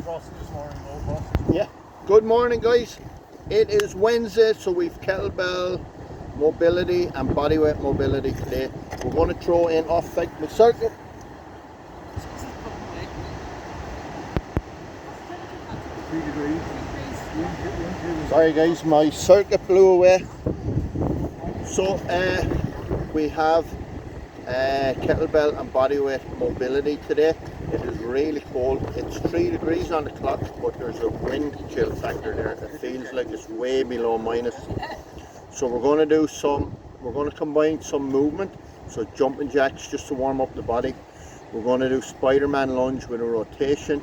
crossing this morning, no crossing. Yeah. Good morning, guys. It is Wednesday, so we've kettlebell mobility and bodyweight mobility today. We're going to throw in off my circuit. Sorry guys, my circuit blew away. So we have kettlebell and bodyweight mobility today. It is really cold. It's 3 degrees on the clock, but there's a wind chill factor there. It feels like it's way below minus. So we're going to combine some movement. So jumping jacks just to warm up the body. We're going to do Spider-Man lunge with a rotation.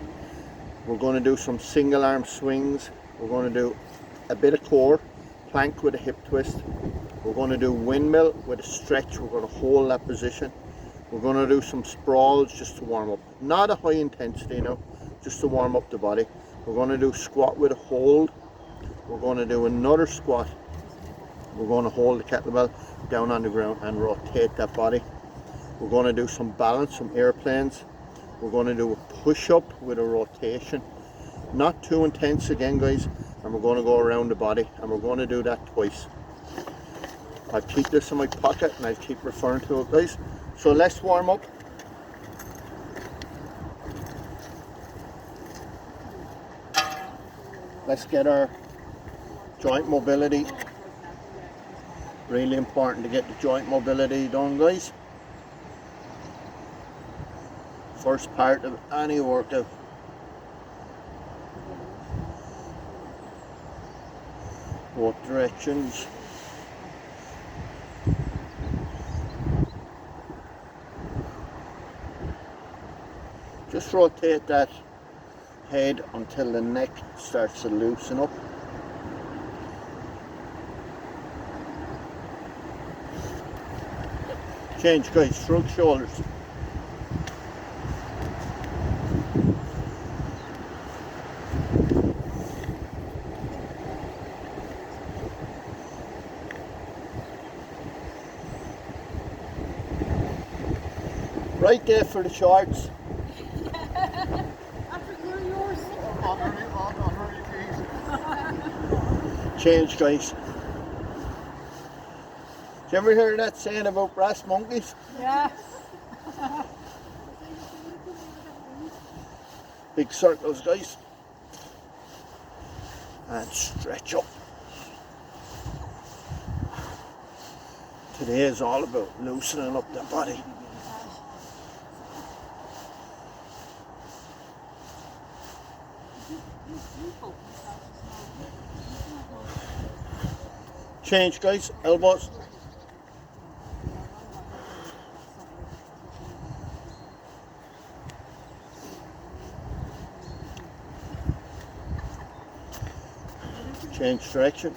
We're going to do some single arm swings. We're going to do a bit of core, plank with a hip twist. We're going to do windmill with a stretch. We're going to hold that position. We're going to do some sprawls just to warm up. Not a high intensity now, just to warm up the body. We're going to do squat with a hold. We're going to do another squat. We're going to hold the kettlebell down on the ground and rotate that body. We're going to do some balance, some airplanes. We're going to do a push-up with a rotation. Not too intense again, guys. And we're going to go around the body, and we're going to do that twice. I'll keep this in my pocket and I'll keep referring to it, guys. So let's warm up. Let's get our joint mobility. Really important to get the joint mobility done, guys. First part of any workout. Both directions. Just rotate that head until the neck starts to loosen up. Change, guys, shrug shoulders. Right there for the shorts. Change, guys. Did you ever hear that saying about brass monkeys? Yeah. Big circles, guys. And stretch up. Today is all about loosening up the body. Change, guys, elbows. Change direction.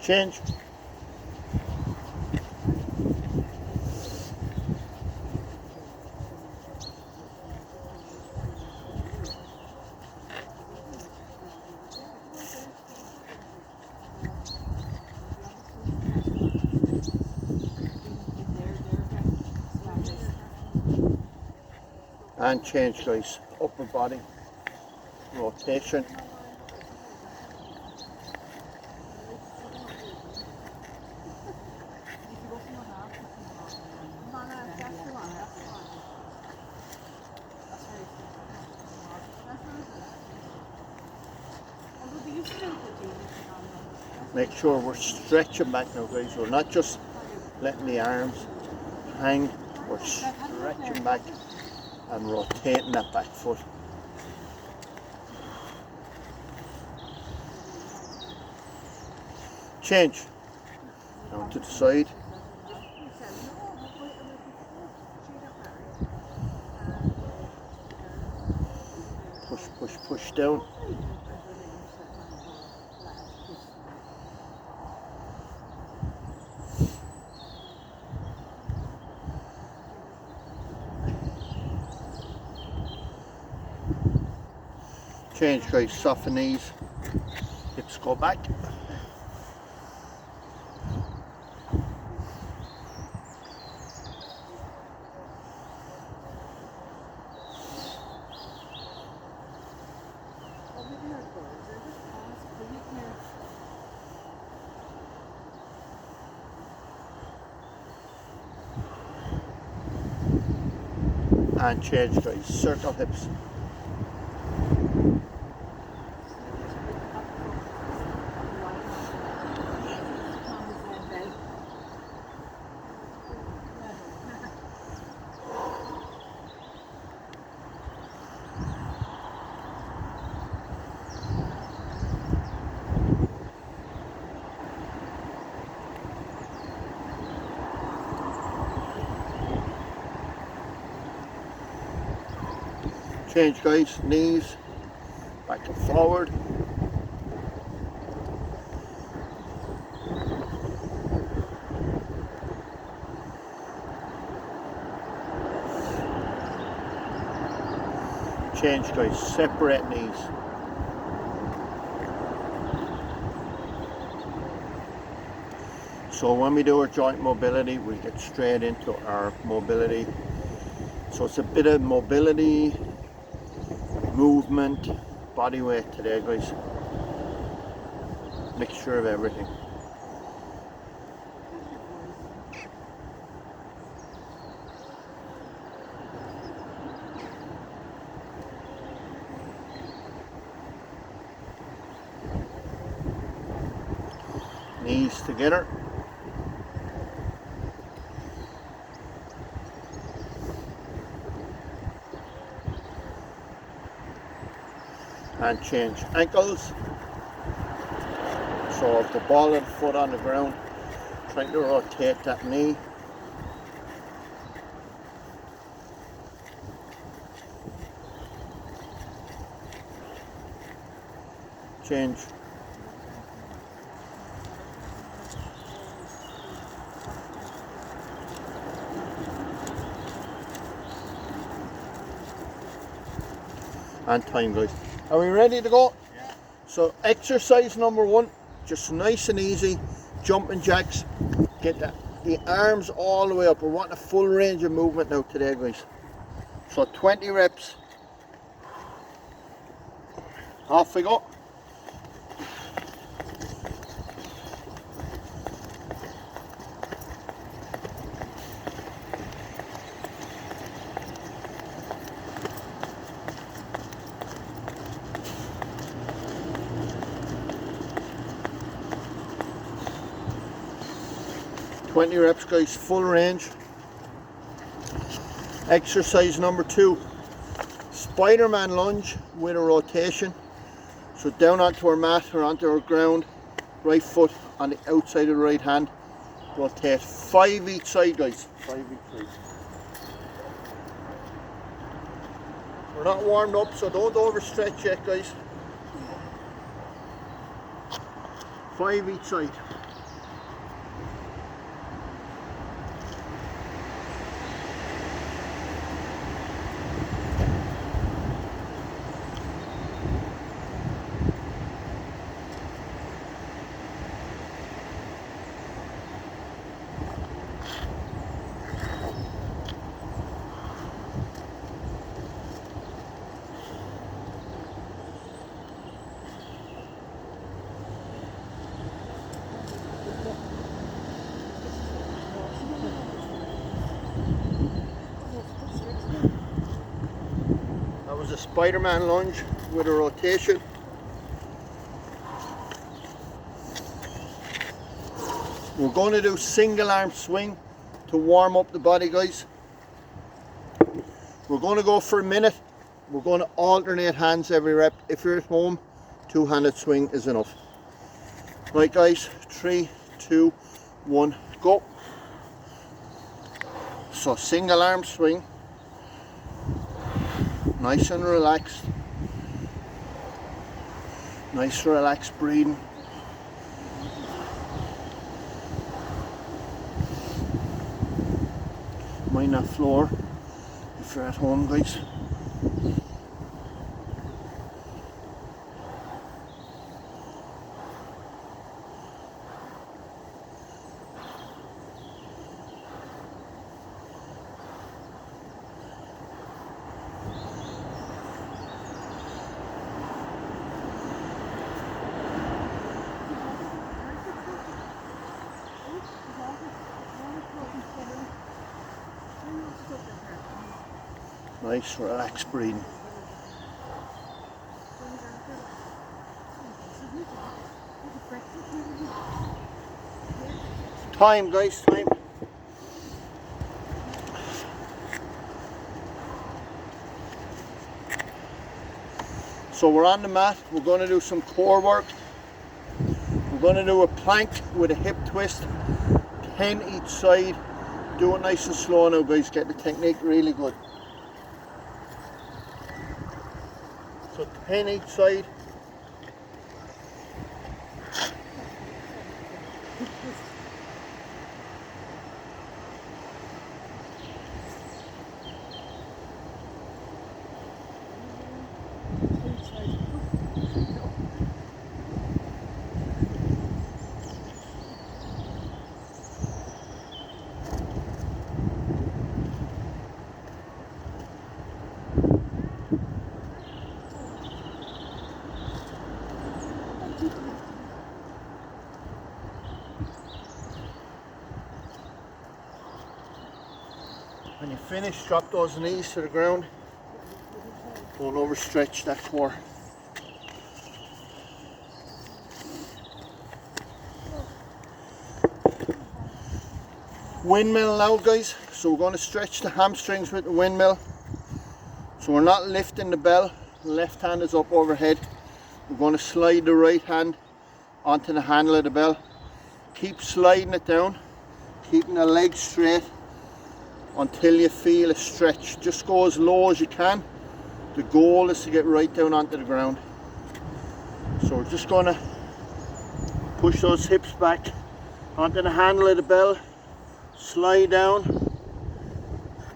Change. And change, guys. Upper body rotation. Make sure we're stretching back now, guys. We're not just letting the arms hang, we're stretching back and rotating that back foot. Change. Now to the side. Push, push, push down. Change, guys, soften knees, hips go back. and change guys, circle hips. Change guys, knees back and forward. Change guys, separate knees. So when we do our joint mobility, we get straight into our mobility. So it's a bit of mobility, movement, body weight today guys. Mixture of everything. Knees together. And change ankles. So if the ball and foot on the ground, trying to rotate that knee. Change. And time guys. Are we ready to go? Yeah. So exercise number 1, just nice and easy, jumping jacks. Get the arms all the way up. We're wanting a full range of movement now today guys. So 20 reps. Off we go. Twenty reps guys, full range. Exercise number 2, Spider-Man lunge with a rotation. So down onto our mat or onto our ground, right foot on the outside of the right hand. Rotate 5 each side guys, 5 each side. We're not warmed up, so don't overstretch yet guys. 5 each side. That was a Spider-Man lunge with a rotation. We're going to do single arm swing to warm up the body guys. We're going to go for a minute. We're going to alternate hands every rep. If you're at home, 2-handed swing is enough. Right guys, 3, 2, 1, go. So single arm swing. Nice and relaxed. Nice relaxed breathing. Mind that floor if you're at home guys. Nice relaxed breathing. Time guys, time. So we're on the mat, we're going to do some core work. We're going to do a plank with a hip twist, 10 each side. Do it nice and slow now guys, get the technique really good. So 10 each side. When you finish, drop those knees to the ground. Don't overstretch that core. Windmill now guys, so we're going to stretch the hamstrings with the windmill. So we're not lifting the bell, the left hand is up overhead. We're going to slide the right hand onto the handle of the bell. Keep sliding it down, keeping the legs straight until you feel a stretch. Just go as low as you can. The goal is to get right down onto the ground. So we're just going to push those hips back onto the handle of the bell, slide down,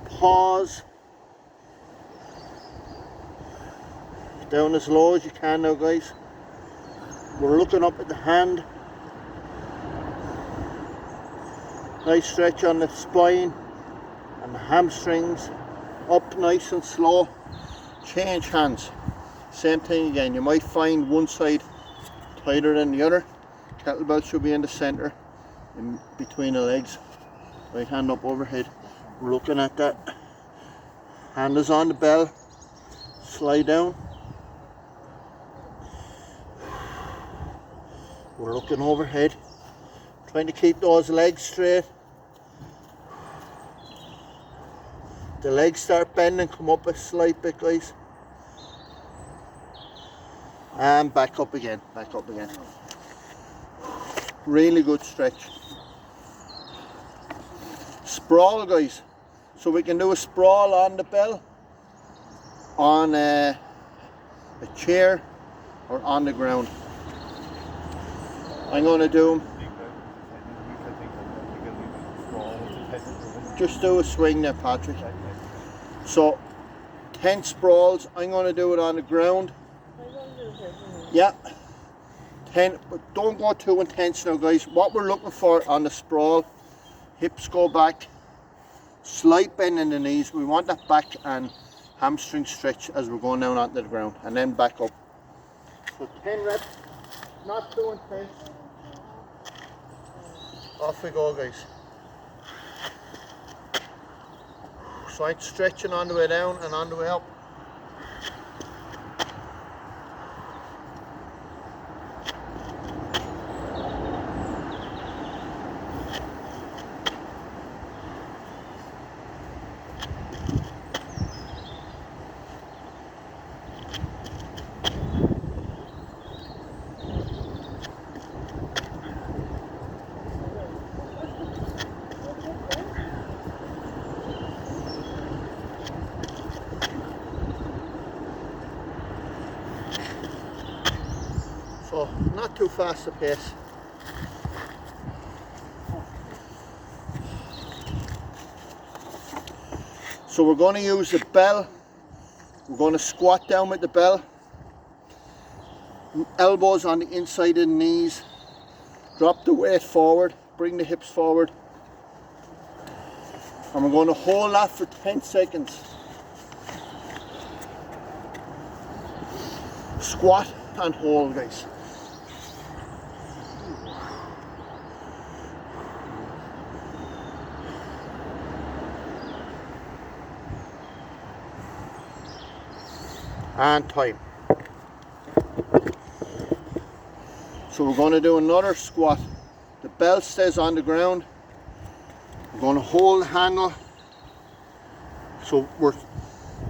pause, down as low as you can now guys. We're looking up at the hand. Nice stretch on the spine and the hamstrings, up nice and slow. Change hands, same thing again. You might find one side tighter than the other. Kettlebell should be in the center, in between the legs. Right hand up overhead. We're looking at that. Hand is on the bell, slide down. We're looking overhead, trying to keep those legs straight. The legs start bending, come up a slight bit guys. And back up again, back up again. Really good stretch. Sprawl guys. So we can do a sprawl on the bell, on a chair, or on the ground. I'm going to do them. Just do a swing there, Patrick. So 10 sprawls. I'm going to do it on the ground. Yeah, 10, but don't go too intense now guys. What we're looking for on the sprawl, hips go back, slight bend in the knees. We want that back and hamstring stretch as we're going down onto the ground, and then back up. So 10 reps, not too intense. Off we go guys. So I'm stretching on the way down and on the way up. So not too fast a pace. So we're going to use the bell. We're going to squat down with the bell. Elbows on the inside of the knees. Drop the weight forward. Bring the hips forward. And we're going to hold that for 10 seconds. Squat and hold guys. and time. So we're going to do another squat. The belt stays on the ground. We're going to hold the handle. So we're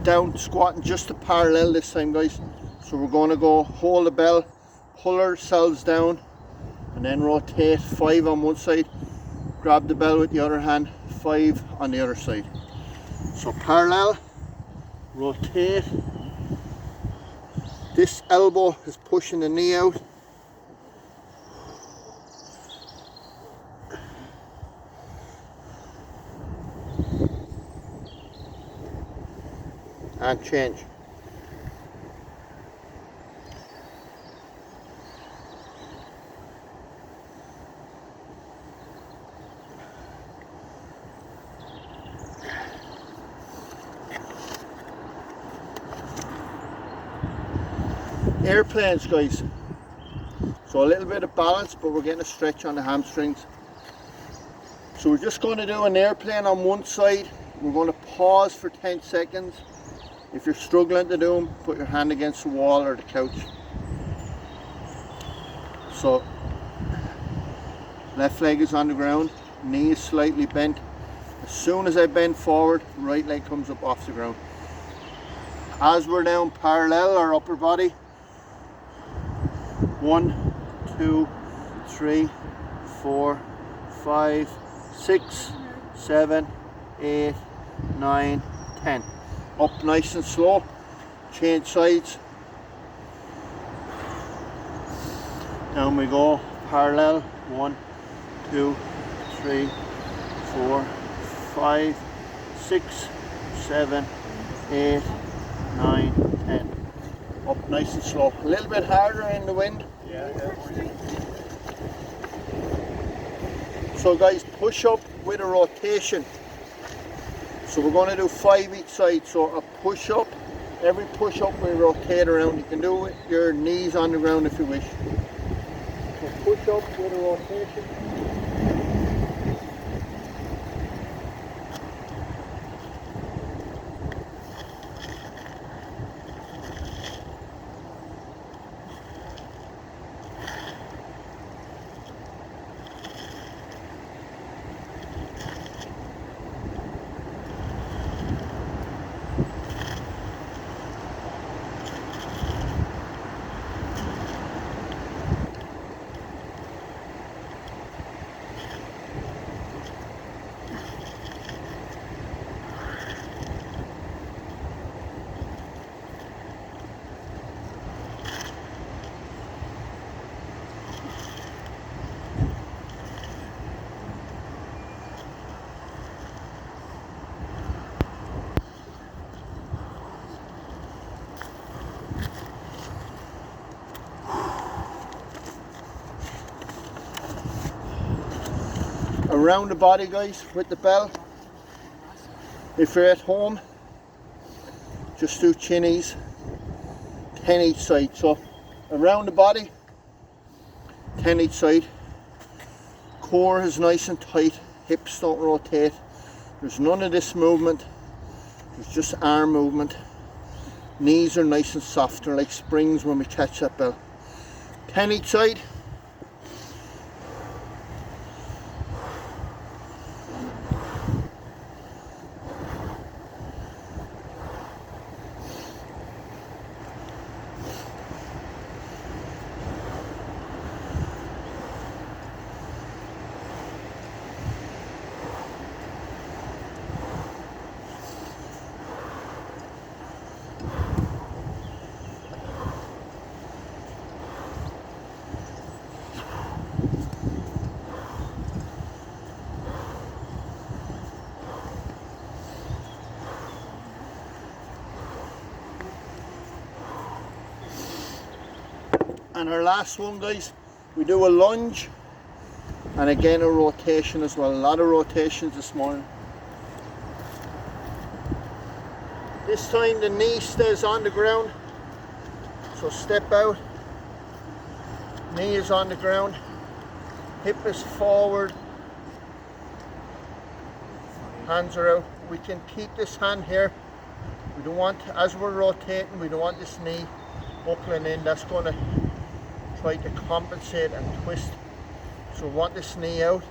down squatting just to parallel this time, guys. So we're going to go hold the bell, pull ourselves down, and then rotate 5 on one side, grab the bell with the other hand, 5 on the other side. So parallel, rotate. This elbow is pushing the knee out. And change. Airplanes, guys. So a little bit of balance, but we're getting a stretch on the hamstrings. So we're just going to do an airplane on one side. We're going to pause for 10 seconds. If you're struggling to do them, put your hand against the wall or the couch. So left leg is on the ground, knee is slightly bent. As soon as I bend forward, right leg comes up off the ground. As we're down parallel, our upper body. 1, 2, 3, 4, 5, 6, 7, 8, 9, 10. Up nice and slow. Change sides. Down we go. Parallel. 1, 2, 3, 4, 5, 6, 7, 8, 9, 10. Up nice and slow. A little bit harder in the wind. So guys, push up with a rotation. So we're going to do 5 each side. So a push up, every push up we rotate around. You can do it with your knees on the ground if you wish. So push up with a rotation. Around the body, guys, with the bell. If you're at home, just do chinnies, 10 each side. So around the body, 10 each side. Core is nice and tight, hips don't rotate. There's none of this movement, there's just arm movement. Knees are nice and soft, they're like springs when we catch that bell. 10 each side. And our last one, guys, we do a lunge and again a rotation as well. A lot of rotations this morning. This time the knee stays on the ground, so step out, knee is on the ground, hip is forward, hands are out. We can keep this hand here We don't want, as we're rotating, we don't want this knee buckling in. That's going to try to compensate and twist. So we want this knee out.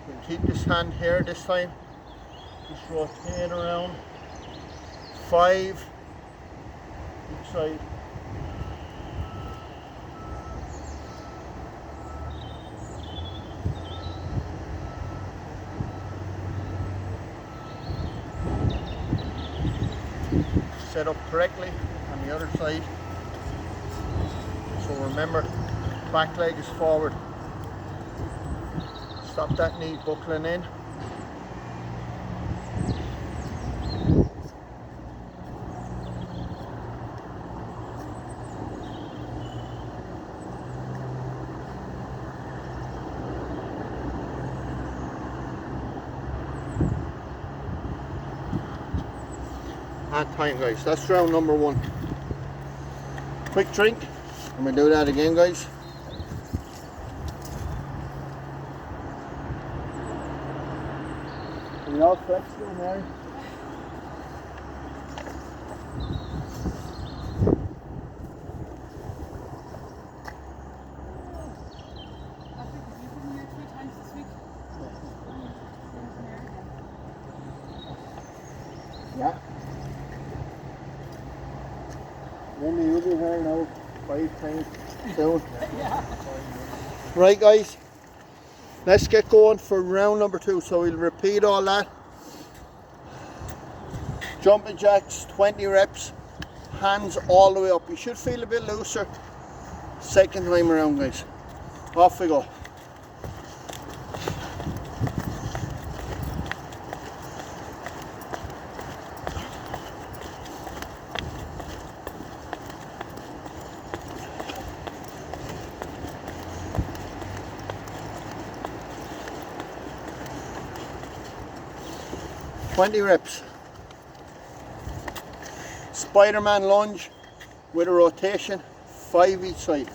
We can keep this hand here this time. Just rotate around. 5 each side. Set up correctly on the other side. So remember, back leg is forward. Stop that knee buckling in. And time, guys. That's round number 1. Quick drink. I'm going to do that again, guys. Are we all flexible now? Yeah. Maybe you'll be here now 5 times soon. Yeah. Right, guys. Let's get going for round number 2. So we'll repeat all that. Jumping jacks, 20 reps. Hands all the way up. You should feel a bit looser second time around, guys. Off we go. Twenty reps. Spider-Man lunge with a rotation, 5 each side.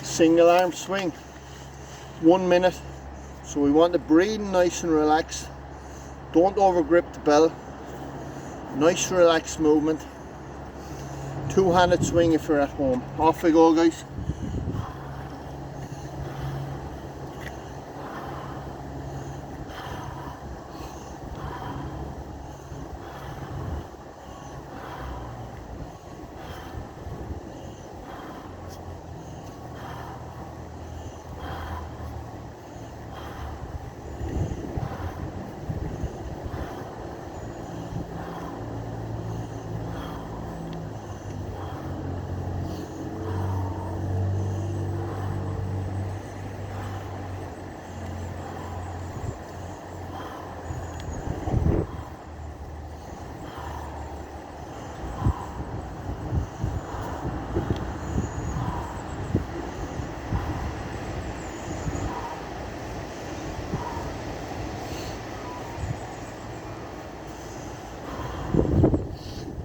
Single arm swing, 1 minute. So we want the breathing nice and relaxed. Don't over grip the bell. Nice relaxed movement. 2-handed swing if you're at home. Off we go, guys.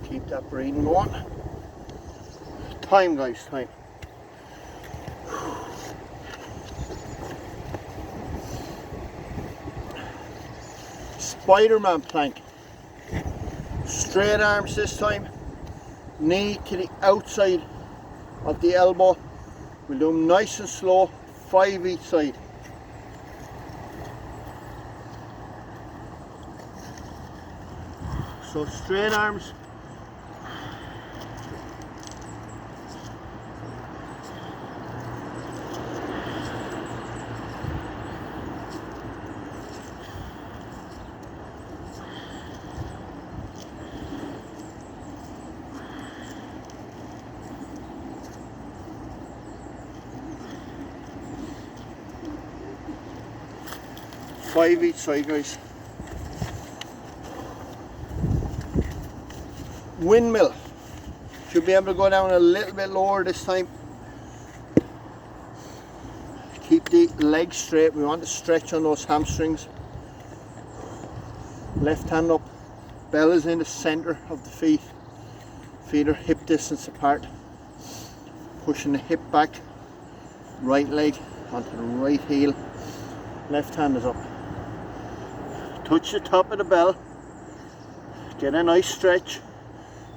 Keep that breathing going. Time, guys, time. Spider-Man plank. Straight arms this time. Knee to the outside of the elbow. We'll do them nice and slow. 5 each side. So straight arms. 5 each side, guys. Windmill. Should be able to go down a little bit lower this time. Keep the legs straight. We want to stretch on those hamstrings. Left hand up. Bell is in the center of the feet. Feet are hip distance apart. Pushing the hip back. Right leg onto the right heel. Left hand is up. Touch the top of the bell. Get a nice stretch.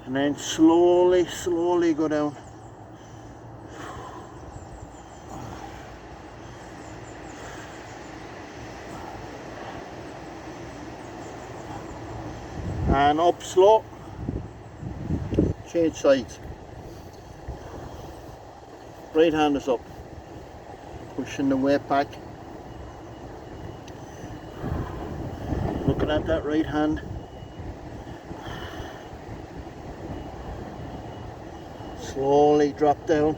And then slowly, slowly go down. And up slow. Change sides. Right hand is up. Pushing the weight back. Looking at that right hand. Slowly drop down.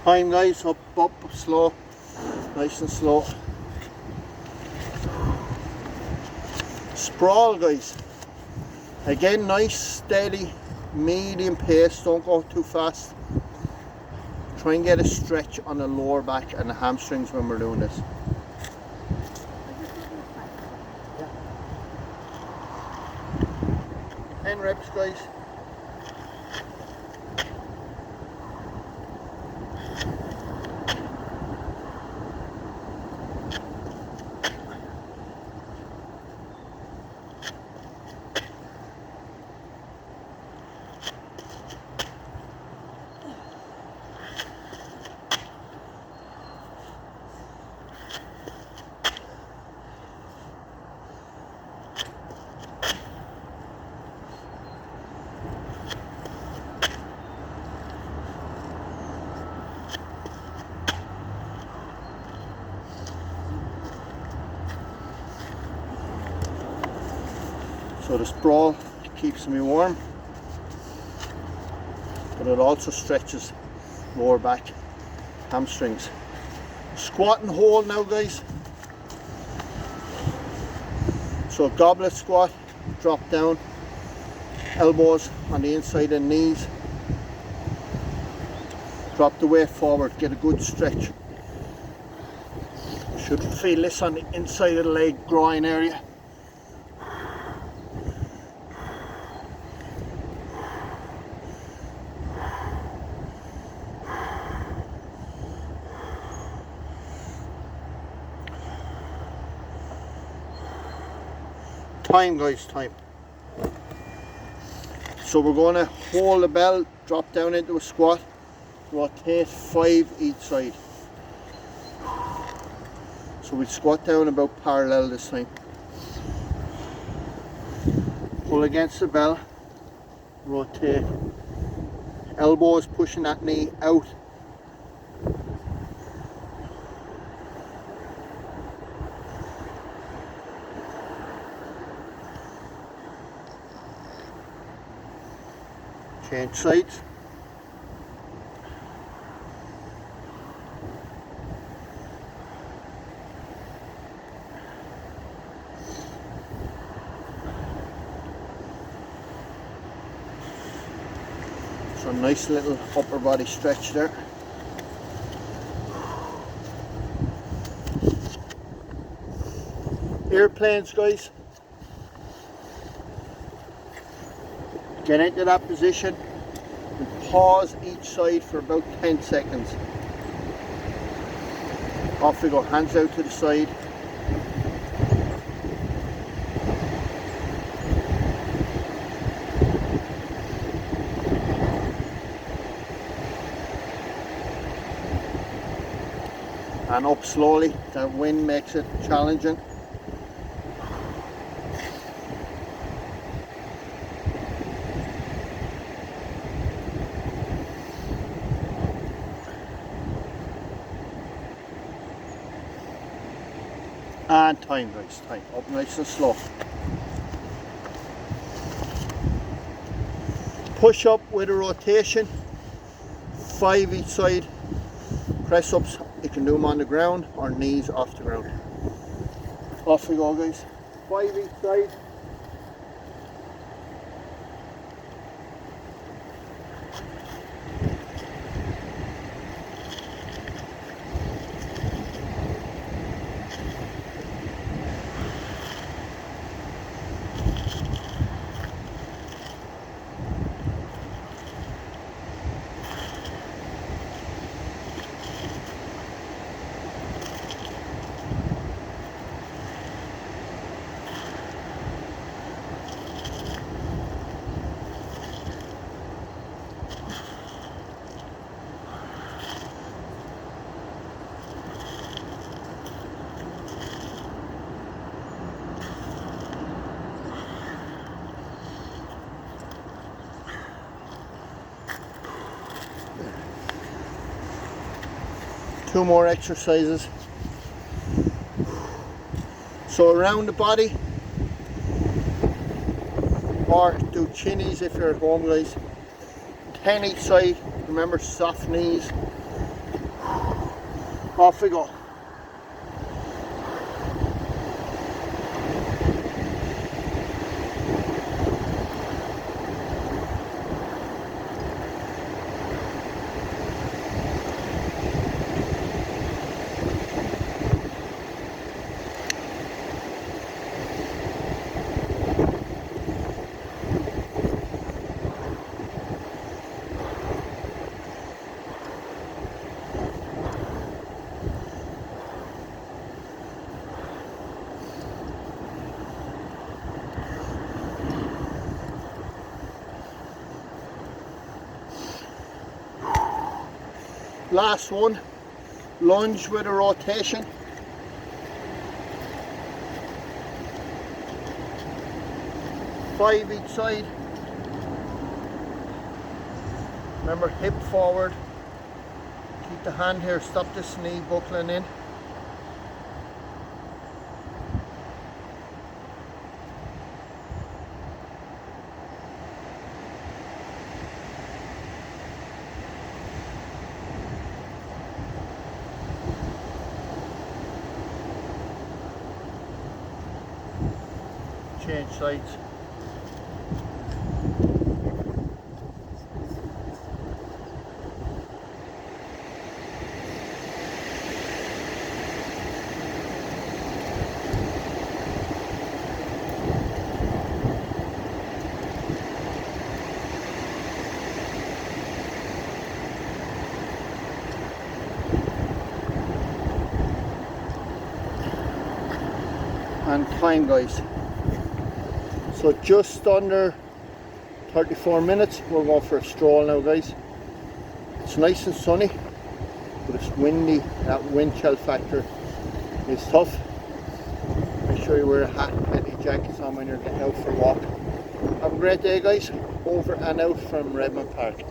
Time, guys, up, slow, nice and slow. Sprawl, guys. Again, nice, steady, medium pace, don't go too fast. Try and get a stretch on the lower back and the hamstrings when we're doing this. 10 reps, guys. So the sprawl keeps me warm, but it also stretches lower back, hamstrings. Squat and hold now, guys. So goblet squat, drop down, elbows on the inside of the knees. Drop the weight forward, get a good stretch. Should feel this on the inside of the leg, groin area. Time, guys, time. So we're going to hold the bell, drop down into a squat, rotate 5 each side. So we squat down about parallel this time. Pull against the bell, rotate. Elbows pushing that knee out. Change sides. So nice little upper body stretch there. Airplanes, guys. Get into that position and pause each side for about 10 seconds. Off we go, hands out to the side. And up slowly, that wind makes it challenging. And time, guys, time. Up nice and slow. Push up with a rotation, 5 each side. Press ups, you can do them on the ground or knees off the ground. Off we go, guys. 5 each side. Two more exercises. So around the body, or do chinnies if you're at home, guys. 10 each side. Remember, soft knees. Off we go. Last one, lunge with a rotation. Five each side. Remember, hip forward. Keep the hand here, stop this knee buckling in. Change sides. And time, guys. So just under 34 minutes, we're going for a stroll now, guys. It's nice and sunny, but it's windy. That wind chill factor is tough. Make sure you wear a hat and plenty jackets on when you're getting out for a walk. Have a great day, guys. Over and out from Redmond Park.